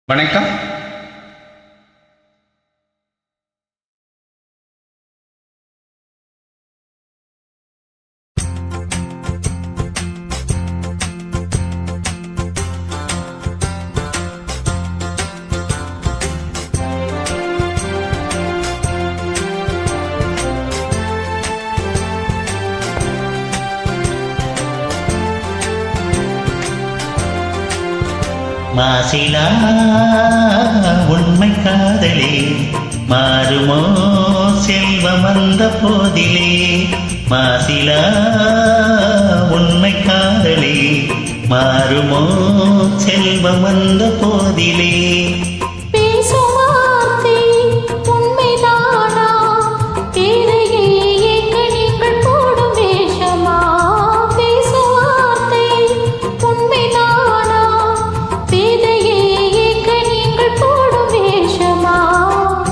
வணக்கம். மாசிலா உண்மை காதலே மாறுமோ செல்வம் வந்த போதிலே. மாசிலா உண்மை காதலே மாறுமோ செல்வம் வந்த போதிலே.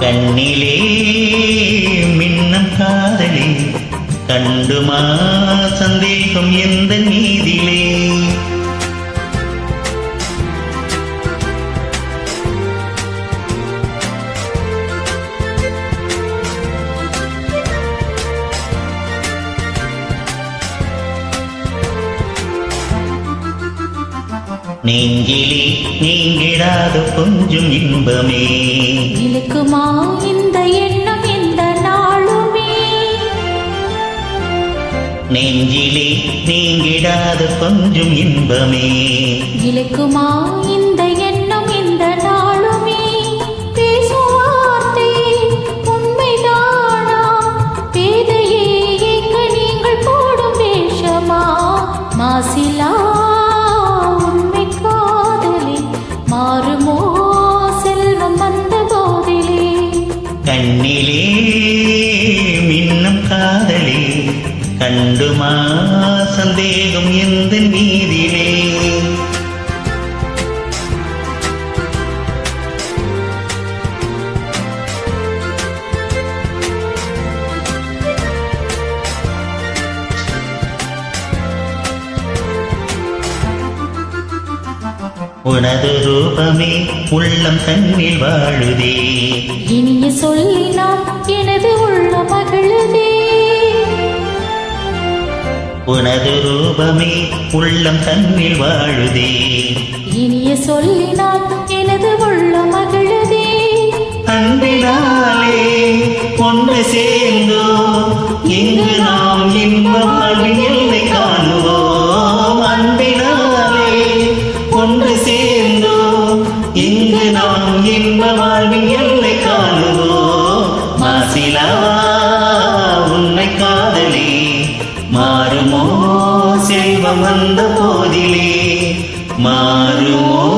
கண்ணிலே மின்னம் காதலே கண்டுமா சந்தேகம் எந்த நீதிலே. நெஞ்சிலே நீங்கிடாத கொஞ்சம் இன்பமே இழுக்குமா இந்த எண்ணம் இந்த நாளுமே. நெஞ்சிலே நீங்கிடாத கொஞ்சம் இன்பமே இழுக்குமா இந்த எண்ணம் இந்த நாளுமே. பேசுவார்த்தை உண்மைதானா பேதையே எங்க நீங்கள் போடும் வேஷமா. மாசிலா கண்ணிலே மின்னும் காதலே கண்டுமா சந்தேகம் எந்த நீதிலே. உனது ரூபமே உள்ளம் தன்னில் வாழுதே. இனிய சொல்லினால் எனது உள்ள மகிழுதே. உனது ரூபமே உள்ளம் தன்னில் வாழுதே. இனிய சொல்லினால் எனது உள்ள மகிழுதே. அன்பினாலே ஒன்று சேர்ந்தோ இங்கு நாம் இன்ப வாழ்வின் எல்லை காணுவோம். அன்பினாலே ஒன்று சேர்ந்தோ இங்கு நாம் இன்ப வாழ்வின் எல்லை காணுவோம். மாசிலா உண்மை காதலே மாறுமோ செல்வம் வந்த போதிலே. மாறுமோ